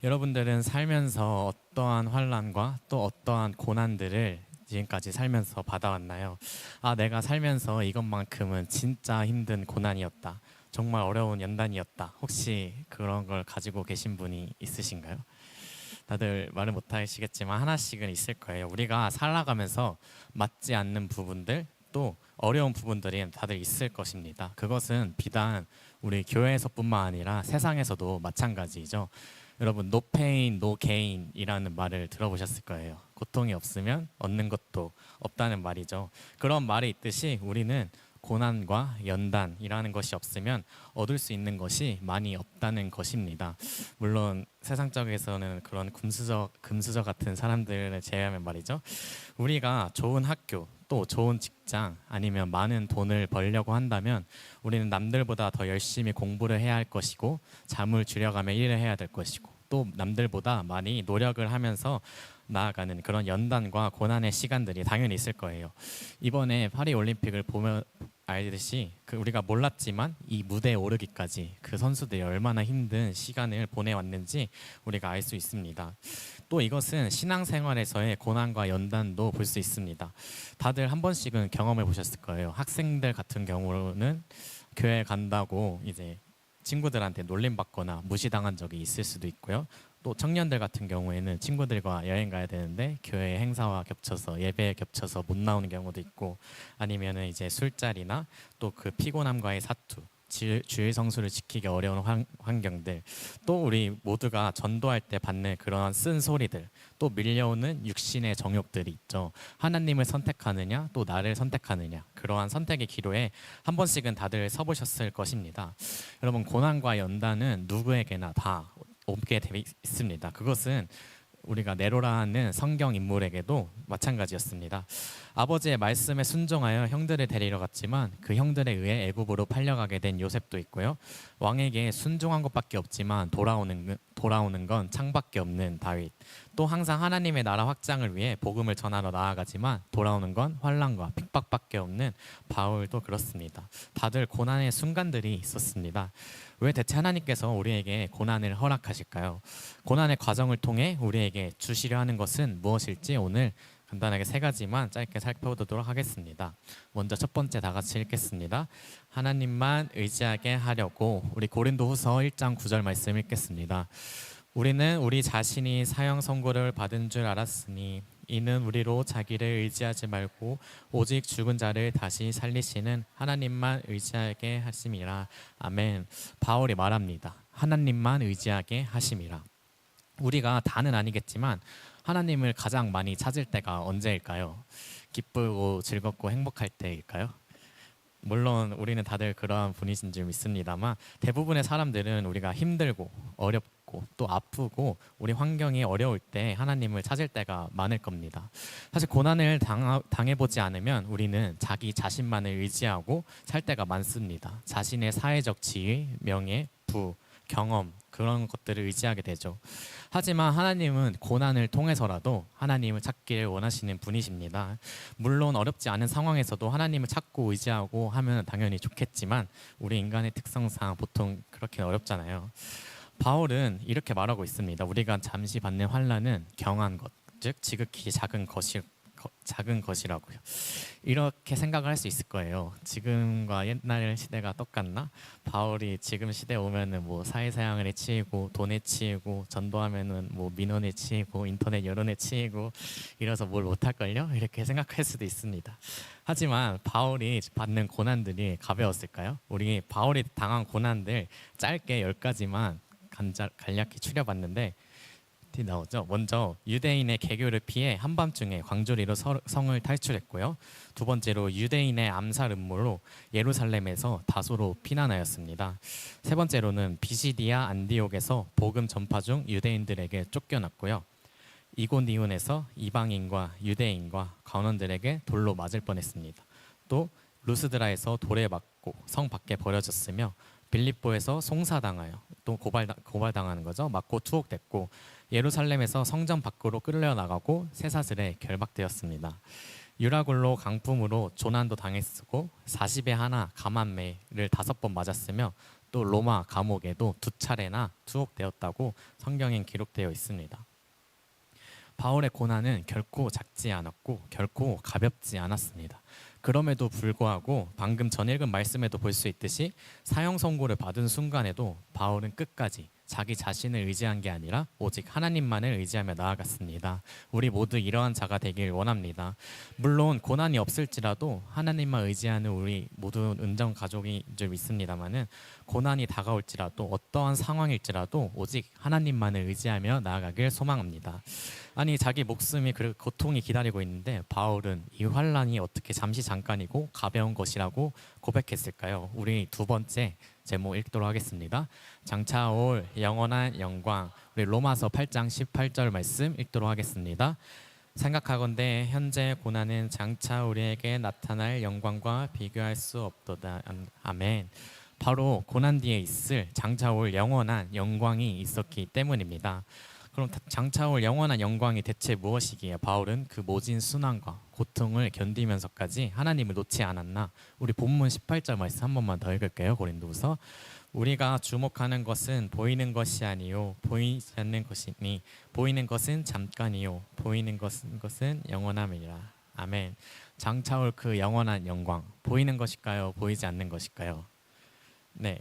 여러분들은 살면서 어떠한 환난과 또 어떠한 고난들을 지금까지 살면서 받아왔나요? 아, 내가 살면서 이것만큼은 진짜 힘든 고난이었다. 정말 어려운 연단이었다. 혹시 그런 걸 가지고 계신 분이 있으신가요? 다들 말을 못 하시겠지만 하나씩은 있을 거예요. 우리가 살아가면서 맞지 않는 부분들, 또 어려운 부분들이 다들 있을 것입니다. 그것은 비단 우리 교회에서뿐만 아니라 세상에서도 마찬가지죠. 여러분, no pain, no gain이라는 말을 들어보셨을 거예요. 고통이 없으면 얻는 것도 없다는 말이죠. 그런 말이 있듯이 우리는 고난과 연단이라는 것이 없으면 얻을 수 있는 것이 많이 없다는 것입니다. 물론 세상적에서는 그런 금수저 같은 사람들을 제외하면 말이죠. 우리가 좋은 학교, 또 좋은 직장, 아니면 많은 돈을 벌려고 한다면 우리는 남들보다 더 열심히 공부를 해야 할 것이고, 잠을 줄여가며 일을 해야 될 것이고, 또 남들보다 많이 노력을 하면서 나아가는 그런 연단과 고난의 시간들이 당연히 있을 거예요. 이번에 파리 올림픽을 보면 알듯이 우리가 몰랐지만 이 무대에 오르기까지 그 선수들이 얼마나 힘든 시간을 보내왔는지 우리가 알 수 있습니다. 또 이것은 신앙생활에서의 고난과 연단도 볼 수 있습니다. 다들 한 번씩은 경험해 보셨을 거예요. 학생들 같은 경우는 교회 간다고 이제 친구들한테 놀림받거나 무시당한 적이 있을 수도 있고요. 또 청년들 같은 경우에는 친구들과 여행 가야 되는데 교회 행사와 겹쳐서 예배에 겹쳐서 못 나오는 경우도 있고, 아니면은 이제 술자리나 또 그 피곤함과의 사투, 주일 성수를 지키기 어려운 환경들, 또 우리 모두가 전도할 때 받는 그러한 쓴소리들, 또 밀려오는 육신의 정욕들이 있죠. 하나님을 선택하느냐 또 나를 선택하느냐, 그러한 선택의 기로에 한 번씩은 다들 서보셨을 것입니다. 여러분, 고난과 연단은 누구에게나 다 오게 되어 있습니다. 그것은 우리가 네로라 하는 성경 인물에게도 마찬가지였습니다. 아버지의 말씀에 순종하여 형들을 데리러 갔지만 그 형들에 의해 애굽으로 팔려가게 된 요셉도 있고요. 왕에게 순종한 것밖에 없지만 돌아오는 건 창밖에 없는 다윗. 또 항상 하나님의 나라 확장을 위해 복음을 전하러 나아가지만 돌아오는 건 환난과 핍박밖에 없는 바울도 그렇습니다. 다들 고난의 순간들이 있었습니다. 왜 대체 하나님께서 우리에게 고난을 허락하실까요? 고난의 과정을 통해 우리에게 주시려 하는 것은 무엇일지 오늘 간단하게 세 가지만 짧게 살펴보도록 하겠습니다. 먼저 첫 번째 다 같이 읽겠습니다. 하나님만 의지하게 하려고, 우리 고린도후서 1장 9절 말씀 읽겠습니다. 우리는 우리 자신이 사형 선고를 받은 줄 알았으니 이는 우리로 자기를 의지하지 말고 오직 죽은 자를 다시 살리시는 하나님만 의지하게 하심이라. 아멘. 바울이 말합니다. 하나님만 의지하게 하심이라. 우리가 다는 아니겠지만 하나님을 가장 많이 찾을 때가 언제일까요? 기쁘고 즐겁고 행복할 때일까요? 물론 우리는 다들 그러한 분이신 줄 믿습니다만 대부분의 사람들은 우리가 힘들고 어렵고 또 아프고 우리 환경이 어려울 때 하나님을 찾을 때가 많을 겁니다. 사실 고난을 당해보지 않으면 우리는 자기 자신만을 의지하고 살 때가 많습니다. 자신의 사회적 지위, 명예, 부, 경험, 그런 것들을 의지하게 되죠. 하지만 하나님은 고난을 통해서라도 하나님을 찾기를 원하시는 분이십니다. 물론 어렵지 않은 상황에서도 하나님을 찾고 의지하고 하면 당연히 좋겠지만 우리 인간의 특성상 보통 그렇게 어렵잖아요. 바울은 이렇게 말하고 있습니다. 우리가 잠시 받는 환난은 경한 것, 즉 지극히 작은 것이라고요. 이렇게 생각을 할 수 있을 거예요. 지금과 옛날 시대가 똑같나? 바울이 지금 시대에 오면은 뭐 사회사양에 치이고 돈에 치이고 전도하면은 뭐 민원에 치이고 인터넷 여론에 치이고 이래서 뭘 못할걸요? 이렇게 생각할 수도 있습니다. 하지만 바울이 받는 고난들이 가벼웠을까요? 우리 바울이 당한 고난들 짧게 10가지만 간략히 추려봤는데 나오죠. 먼저 유대인의 개교를 피해 한밤중에 광주리로 성을 탈출했고요. 두 번째로 유대인의 암살 음모로 예루살렘에서 다소로 피난하였습니다. 세 번째로는 비시디아 안디옥에서 복음 전파 중 유대인들에게 쫓겨났고요. 이고니온에서 이방인과 유대인과 관원들에게 돌로 맞을 뻔했습니다. 또 루스드라에서 돌에 맞고 성 밖에 버려졌으며 빌립보에서 송사당하여 또 고발당하는 거죠. 맞고 투옥됐고 예루살렘에서 성전 밖으로 끌려나가고 쇠사슬에 결박되었습니다. 유라굴로 강품으로 조난도 당했고 40에 하나 가만매를 5번 맞았으며 또 로마 감옥에도 2차례나 투옥되었다고 성경엔 기록되어 있습니다. 바울의 고난은 결코 작지 않았고 결코 가볍지 않았습니다. 그럼에도 불구하고 방금 전 읽은 말씀에도 볼 수 있듯이 사형 선고를 받은 순간에도 바울은 끝까지 자기 자신을 의지한 게 아니라 오직 하나님만을 의지하며 나아갔습니다. 우리 모두 이러한 자가 되길 원합니다. 물론 고난이 없을지라도 하나님만 의지하는 우리 모두 은정 가족인 줄 믿습니다만은 고난이 다가올지라도 어떠한 상황일지라도 오직 하나님만을 의지하며 나아가길 소망합니다. 아니 자기 목숨이 그 고통이 기다리고 있는데 바울은 이 환란이 어떻게 잠시 잠깐이고 가벼운 것이라고 고백했을까요? 우리 두 번째 제목 읽도록 하겠습니다. 장차 올 영원한 영광, 우리 로마서 8장 18절 말씀 읽도록 하겠습니다. 생각하건대 현재 고난은 장차 우리에게 나타날 영광과 비교할 수 없도다. 아멘. 바로 고난 뒤에 있을 장차 올 영원한 영광이 있었기 때문입니다. 그럼 장차 올 영원한 영광이 대체 무엇이기에 바울은 그 모진 순환과 고통을 견디면서까지 하나님을 놓지 않았나? 우리 본문 18절 말씀 한 번만 더 읽을게요. 고린도후서. 우리가 주목하는 것은 보이는 것이 아니요 보이지 않는 것이니 보이는 것은 잠깐이요 보이는 것은 영원함이라. 아멘. 장차 올 그 영원한 영광, 보이는 것일까요? 보이지 않는 것일까요? 네.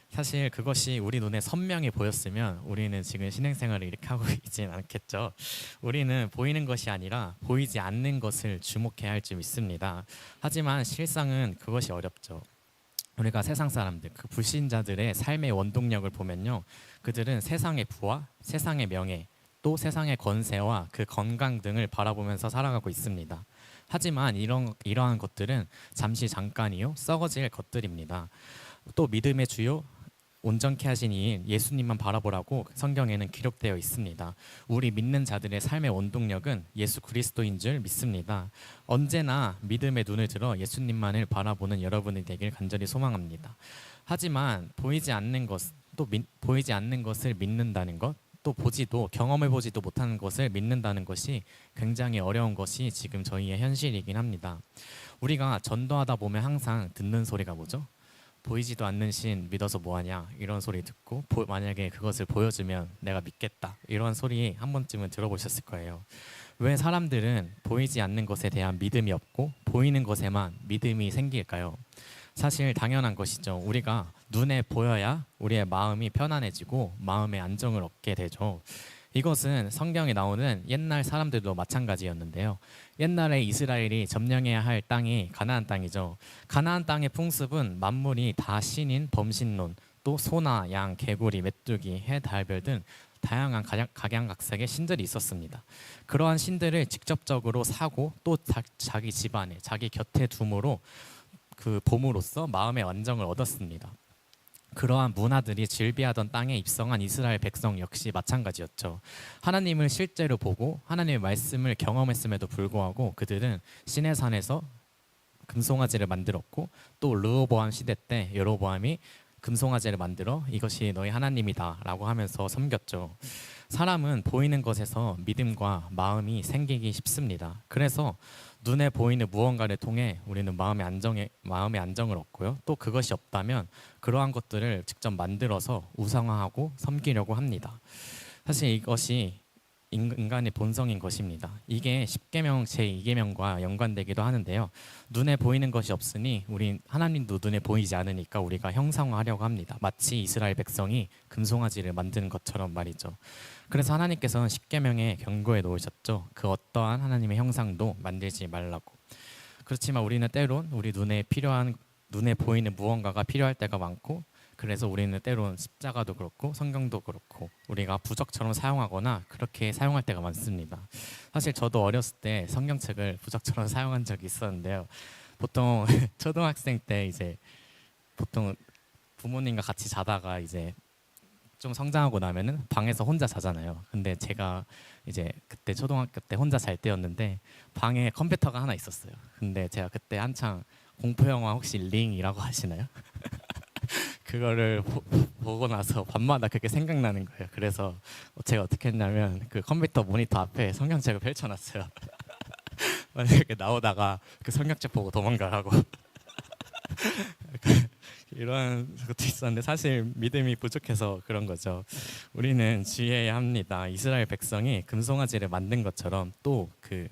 사실 그것이 우리 눈에 선명히 보였으면 우리는 지금 신앙생활을 이렇게 하고 있지는 않겠죠. 우리는 보이는 것이 아니라 보이지 않는 것을 주목해야 할 줄 믿습니다. 하지만 실상은 그것이 어렵죠. 우리가 세상 사람들, 그 불신자들의 삶의 원동력을 보면요, 그들은 세상의 부와 세상의 명예, 또 세상의 권세와 그 건강 등을 바라보면서 살아가고 있습니다. 하지만 이러한 것들은 잠시 잠깐이요 썩어질 것들입니다. 또 믿음의 주요 온전케 하신 이인 예수님만 바라보라고 성경에는 기록되어 있습니다. 우리 믿는 자들의 삶의 원동력은 예수 그리스도인 줄 믿습니다. 언제나 믿음의 눈을 들어 예수님만을 바라보는 여러분이 되길 간절히 소망합니다. 하지만 보이지 않는 것, 보이지 않는 것을 믿는다는 것, 또 보지도 경험해보지도 못하는 것을 믿는다는 것이 굉장히 어려운 것이 지금 저희의 현실이긴 합니다. 우리가 전도하다 보면 항상 듣는 소리가 뭐죠? 보이지도 않는 신 믿어서 뭐하냐 이런 소리 듣고 만약에 그것을 보여주면 내가 믿겠다 이런 소리 한 번쯤은 들어보셨을 거예요. 왜 사람들은 보이지 않는 것에 대한 믿음이 없고 보이는 것에만 믿음이 생길까요? 사실 당연한 것이죠. 우리가 눈에 보여야 우리의 마음이 편안해지고 마음의 안정을 얻게 되죠. 이것은 성경에 나오는 옛날 사람들도 마찬가지였는데요. 옛날에 이스라엘이 점령해야 할 땅이 가나안 땅이죠. 가나안 땅의 풍습은 만물이 다 신인 범신론, 또 소나 양, 개구리, 메뚜기, 해, 달, 별 등 다양한 각양각색의 신들이 있었습니다. 그러한 신들을 직접적으로 사고 또 자기 집안에, 자기 곁에 둠으로 그 봄으로써 마음의 안정을 얻었습니다. 그러한 문화들이 즐비하던 땅에 입성한 이스라엘 백성 역시 마찬가지였죠. 하나님을 실제로 보고 하나님의 말씀을 경험했음에도 불구하고 그들은 시내산에서 금송아지를 만들었고 또 르호보암 시대 때 여로보암이 금송아지를 만들어 이것이 너희 하나님이다 라고 하면서 섬겼죠. 사람은 보이는 것에서 믿음과 마음이 생기기 쉽습니다. 그래서 눈에 보이는 무언가를 통해 우리는 마음의 안정을 얻고요. 또 그것이 없다면 그러한 것들을 직접 만들어서 우상화하고 섬기려고 합니다. 사실 이것이 인간의 본성인 것입니다. 이게 십계명 제2계명과 연관되기도 하는데요. 눈에 보이는 것이 없으니 우리 하나님도 눈에 보이지 않으니까 우리가 형상화하려고 합니다. 마치 이스라엘 백성이 금송아지를 만드는 것처럼 말이죠. 그래서 하나님께서는 십계명에 경고해 놓으셨죠. 그 어떠한 하나님의 형상도 만들지 말라고. 그렇지만 우리는 때론 우리 눈에 보이는 무언가가 필요할 때가 많고, 그래서 우리는 때론 십자가도 그렇고 성경도 그렇고 우리가 부적처럼 사용하거나 그렇게 사용할 때가 많습니다. 사실 저도 어렸을 때 성경책을 부적처럼 사용한 적이 있었는데요. 보통 초등학생 때 이제 보통 부모님과 같이 자다가 이제 좀 성장하고 나면은 방에서 혼자 자잖아요. 근데 제가 이제 그때 초등학교 때 혼자 잘 때였는데 방에 컴퓨터가 하나 있었어요. 근데 제가 그때 한창 공포 영화 혹시 링이라고 하시나요? 그거를 보고 나서 밤마다 그게 생각나는 거예요. 그래서 제가 어떻게 했냐면 그 컴퓨터 모니터 앞에 성경책을 펼쳐놨어요. 만약에 나오다가 그 성경책 보고 도망가라고. 이런 것도 있었는데 사실 믿음이 부족해서 그런 거죠. 우리는 주의해야 합니다. 이스라엘 백성이 금송아지를 만든 것처럼 또 그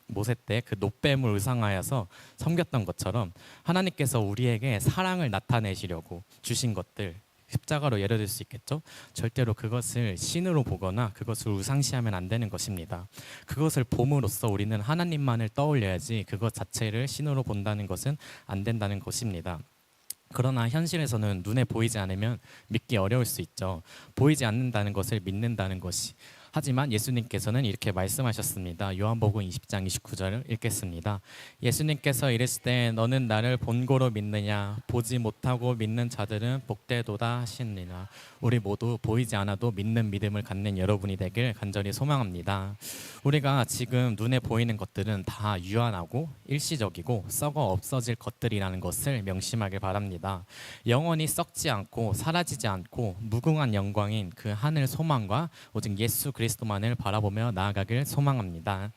모세 때 그 놋뱀을 의상하여서 섬겼던 것처럼 하나님께서 우리에게 사랑을 나타내시려고 주신 것들 십자가로 예를 들 수 있겠죠. 절대로 그것을 신으로 보거나 그것을 우상시하면 안 되는 것입니다. 그것을 봄으로써 우리는 하나님만을 떠올려야지 그것 자체를 신으로 본다는 것은 안 된다는 것입니다. 그러나 현실에서는 눈에 보이지 않으면 믿기 어려울 수 있죠. 보이지 않는다는 것을 믿는다는 것이. 하지만 예수님께서는 이렇게 말씀하셨습니다. 요한복음 20장 29절을 읽겠습니다. 예수님께서 이르시되 너는 나를 본고로 믿느냐 보지 못하고 믿는 자들은 복되도다 하시니라. 우리 모두 보이지 않아도 믿는 믿음을 갖는 여러분이 되길 간절히 소망합니다. 우리가 지금 눈에 보이는 것들은 다 유한하고 일시적이고 썩어 없어질 것들이라는 것을 명심하길 바랍니다. 영원히 썩지 않고 사라지지 않고 무궁한 영광인 그 하늘 소망과 오직 예수 그리스도만을 바라보며 나아가길 소망합니다.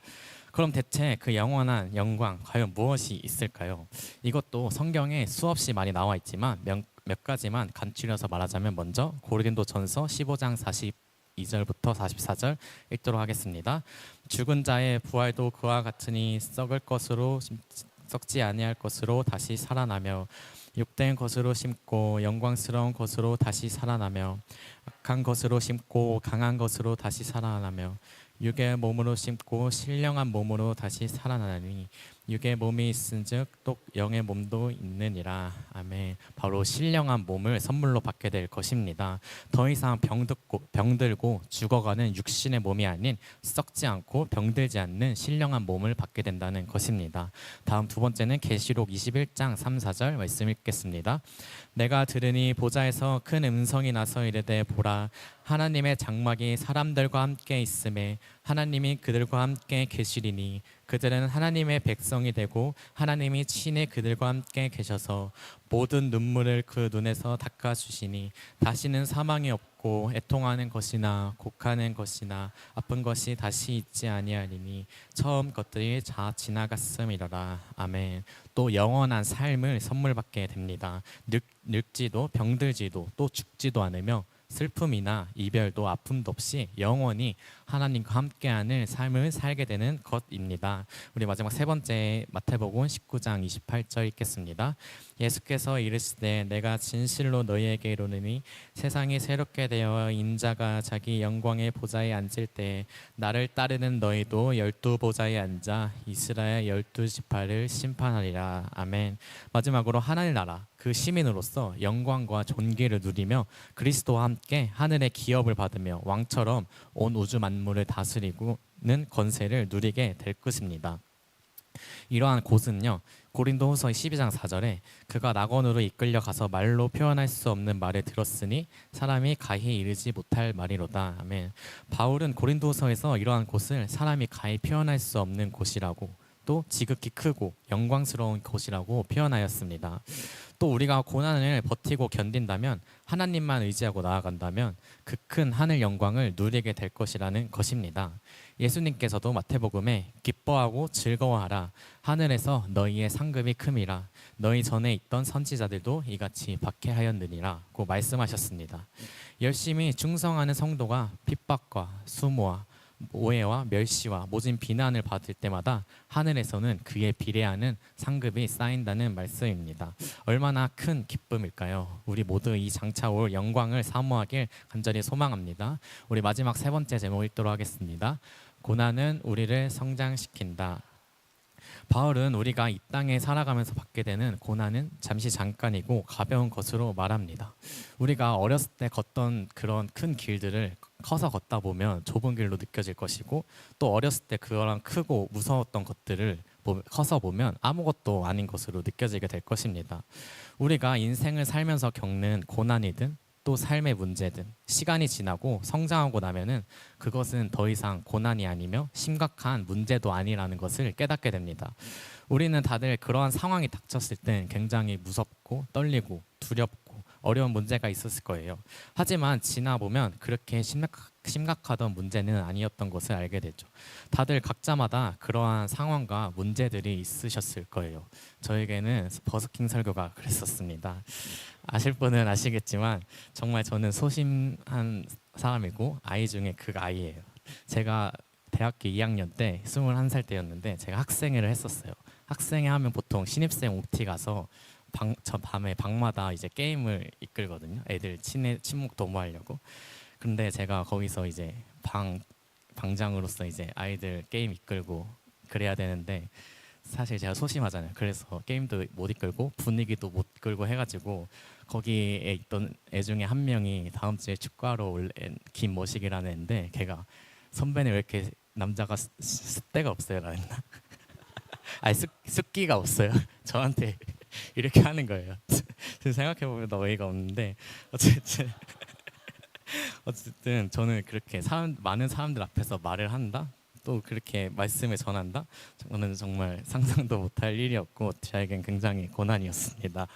그럼 대체 그 영원한 영광 과연 무엇이 있을까요? 이것도 성경에 수없이 많이 나와 있지만 몇 가지만 간추려서 말하자면 먼저 고린도전서 15장 42절부터 44절 읽도록 하겠습니다. 죽은 자의 부활도 그와 같으니 썩을 것으로 썩지 아니할 것으로 다시 살아나며 육된 것으로 심고 영광스러운 것으로 다시 살아나며 악한 것으로 심고 강한 것으로 다시 살아나며 육의 몸으로 심고 신령한 몸으로 다시 살아나니 육의 몸이 있은즉 또 영의 몸도 있느니라. 아멘. 바로 신령한 몸을 선물로 받게 될 것입니다. 더 이상 병들고 죽어가는 육신의 몸이 아닌 썩지 않고 병들지 않는 신령한 몸을 받게 된다는 것입니다. 다음 두 번째는 계시록 21장 3, 4절 말씀 읽겠습니다. 내가 들으니 보좌에서 큰 음성이 나서 이르되 보라 하나님의 장막이 사람들과 함께 있음에 하나님이 그들과 함께 계시리니 그들은 하나님의 백성이 되고 하나님이 친히 그들과 함께 계셔서 모든 눈물을 그 눈에서 닦아주시니 다시는 사망이 없고 애통하는 것이나 곡하는 것이나 아픈 것이 다시 있지 아니하리니 처음 것들이 다 지나갔음이로라. 아멘. 또 영원한 삶을 선물 받게 됩니다. 늙지도 병들지도 또 죽지도 않으며 슬픔이나 이별도 아픔도 없이 영원히 하나님과 함께하는 삶을 살게 되는 것입니다. 우리 마지막 세 번째 마태복음 19장 28절 읽겠습니다. 예수께서 이르시되 내가 진실로 너희에게 이르노니 세상이 새롭게 되어 인자가 자기 영광의 보좌에 앉을 때 나를 따르는 너희도 12보좌에 앉아 이스라엘 12지파를 심판하리라. 아멘. 마지막으로 하나님 나라 그 시민으로서 영광과 존귀를 누리며 그리스도와 함께 하늘의 기업을 받으며 왕처럼 온 우주 만물을 다스리고는 권세를 누리게 될 것입니다. 이러한 곳은요 고린도후서 12장 4절에 그가 낙원으로 이끌려 가서 말로 표현할 수 없는 말을 들었으니 사람이 가히 이르지 못할 말이로다. 아멘. 바울은 고린도후서에서 이러한 곳을 사람이 가히 표현할 수 없는 곳이라고 또 지극히 크고 영광스러운 곳이라고 표현하였습니다. 또 우리가 고난을 버티고 견딘다면 하나님만 의지하고 나아간다면 그 큰 하늘 영광을 누리게 될 것이라는 것입니다. 예수님께서도 마태복음에 기뻐하고 즐거워하라 하늘에서 너희의 상급이 큼이라 너희 전에 있던 선지자들도 이같이 박해하였느니라고 말씀하셨습니다. 열심히 충성하는 성도가 핍박과 수모와 오해와 멸시와 모진 비난을 받을 때마다 하늘에서는 그에 비례하는 상급이 쌓인다는 말씀입니다. 얼마나 큰 기쁨일까요? 우리 모두 이 장차 올 영광을 사모하길 간절히 소망합니다. 우리 마지막 세 번째 제목 읽도록 하겠습니다. 고난은 우리를 성장시킨다. 바울은 우리가 이 땅에 살아가면서 받게 되는 고난은 잠시 잠깐이고 가벼운 것으로 말합니다. 우리가 어렸을 때 걷던 그런 큰 길들을 커서 걷다 보면 좁은 길로 느껴질 것이고 또 어렸을 때 그거랑 크고 무서웠던 것들을 커서 보면 아무것도 아닌 것으로 느껴지게 될 것입니다. 우리가 인생을 살면서 겪는 고난이든 또 삶의 문제든 시간이 지나고 성장하고 나면은 그것은 더 이상 고난이 아니며 심각한 문제도 아니라는 것을 깨닫게 됩니다. 우리는 다들 그러한 상황이 닥쳤을 땐 굉장히 무섭고 떨리고 두렵고 어려운 문제가 있었을 거예요. 하지만 지나보면 그렇게 심각하던 문제는 아니었던 것을 알게 되죠. 다들 각자마다 그러한 상황과 문제들이 있으셨을 거예요. 저에게는 버스킹 설교가 그랬었습니다. 아실 분은 아시겠지만 정말 저는 소심한 사람이고 아이 중에 그 아이예요. 제가 대학교 2학년 때 21살 때였는데 제가 학생회를 했었어요. 학생회 하면 보통 신입생 OT 가서 저 밤에 방마다 이제 게임을 이끌거든요. 애들 친목 도모하려고. 근데 제가 거기서 이제 방장으로서 이제 아이들 게임 이끌고 그래야 되는데 사실 제가 소심하잖아요. 그래서 게임도 못 이끌고 분위기도 못 끌고 해가지고 거기에 있던 애 중에 한 명이 다음 주에 축구하러 올 김모식이라는 애인데 걔가 선배님 왜 이렇게 남자가 숫대가 없어요? 라 했나? 아니 숫기가 없어요. 저한테 이렇게 하는 거예요. 생각해보면 어이가 없는데 어쨌든 저는 그렇게 많은 사람들 앞에서 말을 한다. 또 그렇게 말씀을 전한다. 저는 정말 상상도 못할 일이었고 저에겐 굉장히 고난이었습니다.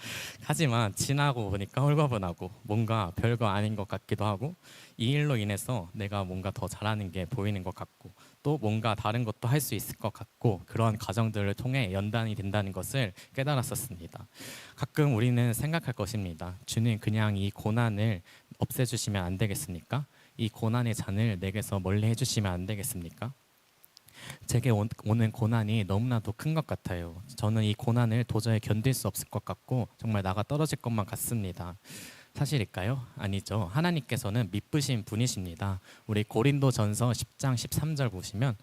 하지만 지나고 보니까 홀가분하고 뭔가 별거 아닌 것 같기도 하고 이 일로 인해서 내가 뭔가 더 잘하는 게 보이는 것 같고 또 뭔가 다른 것도 할 수 있을 것 같고 그러한 과정들을 통해 연단이 된다는 것을 깨달았었습니다. 가끔 우리는 생각할 것입니다. 주님 그냥 이 고난을 없애주시면 안 되겠습니까? 이 고난의 잔을 내게서 멀리 해주시면 안 되겠습니까? 제게 오는 고난이 너무나도 큰 것 같아요. 저는 이 고난을 도저히 견딜 수 없을 것 같고 정말 나가 떨어질 것만 같습니다. 사실일까요? 아니죠. 하나님께서는 미쁘신 분이십니다. 우리 고린도전서 10장 13절 보시면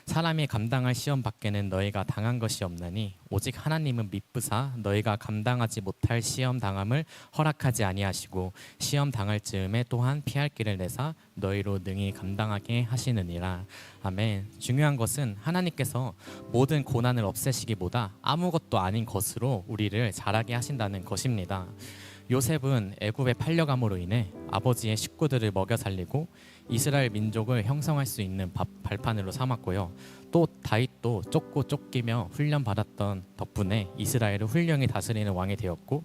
사람이 감당할 시험 밖에는 너희가 당한 것이 없나니 오직 하나님은 미쁘사 너희가 감당하지 못할 시험 당함을 허락하지 아니하시고 시험 당할 즈음에 또한 피할 길을 내사 너희로 능히 감당하게 하시느니라. 아멘. 중요한 것은 하나님께서 모든 고난을 없애시기보다 아무것도 아닌 것으로 우리를 자라게 하신다는 것입니다. 요셉은 애굽에 팔려감으로 인해 아버지의 식구들을 먹여 살리고 이스라엘 민족을 형성할 수 있는 발판으로 삼았고요. 또 다윗도 쫓고 쫓기며 훈련받았던 덕분에 이스라엘을 훌륭히 다스리는 왕이 되었고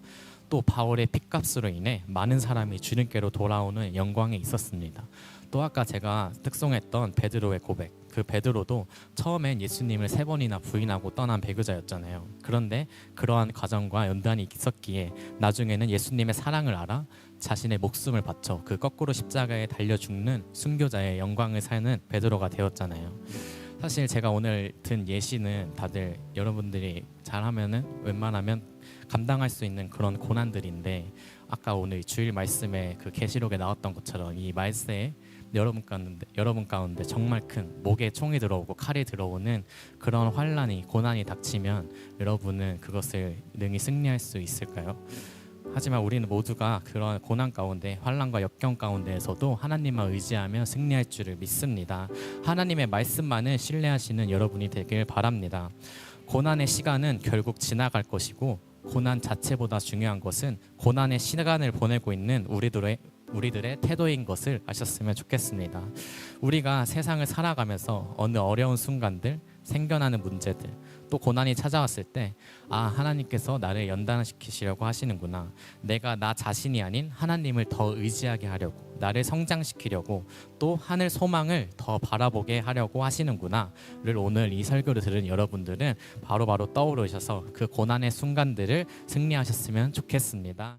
또 바울의 핏값으로 인해 많은 사람이 주님께로 돌아오는 영광이 있었습니다. 또 아까 제가 특송했던 베드로의 고백, 그 베드로도 처음엔 예수님을 3번이나 부인하고 떠난 배교자였잖아요. 그런데 그러한 과정과 연단이 있었기에 나중에는 예수님의 사랑을 알아 자신의 목숨을 바쳐 그 거꾸로 십자가에 달려 죽는 순교자의 영광을 사는 베드로가 되었잖아요. 사실 제가 오늘 든 예시는 다들 여러분들이 잘하면은 웬만하면 감당할 수 있는 그런 고난들인데 아까 오늘 주일 말씀에 그 계시록에 나왔던 것처럼 이 말세에 여러분 가운데 정말 큰 목에 총이 들어오고 칼이 들어오는 그런 환란이 고난이 닥치면 여러분은 그것을 능히 승리할 수 있을까요? 하지만 우리는 모두가 그런 고난 가운데 환란과 역경 가운데에서도 하나님만 의지하며 승리할 줄을 믿습니다. 하나님의 말씀만을 신뢰하시는 여러분이 되길 바랍니다. 고난의 시간은 결국 지나갈 것이고 고난 자체보다 중요한 것은 고난의 시간을 보내고 있는 우리들의 태도인 것을 아셨으면 좋겠습니다. 우리가 세상을 살아가면서 어느 어려운 순간들, 생겨나는 문제들, 또 고난이 찾아왔을 때 하나님께서 나를 연단시키시려고 하시는구나. 내가 나 자신이 아닌 하나님을 더 의지하게 하려고, 나를 성장시키려고, 또 하늘 소망을 더 바라보게 하려고 하시는구나를 오늘 이 설교를 들은 여러분들은 바로바로 떠오르셔서 그 고난의 순간들을 승리하셨으면 좋겠습니다.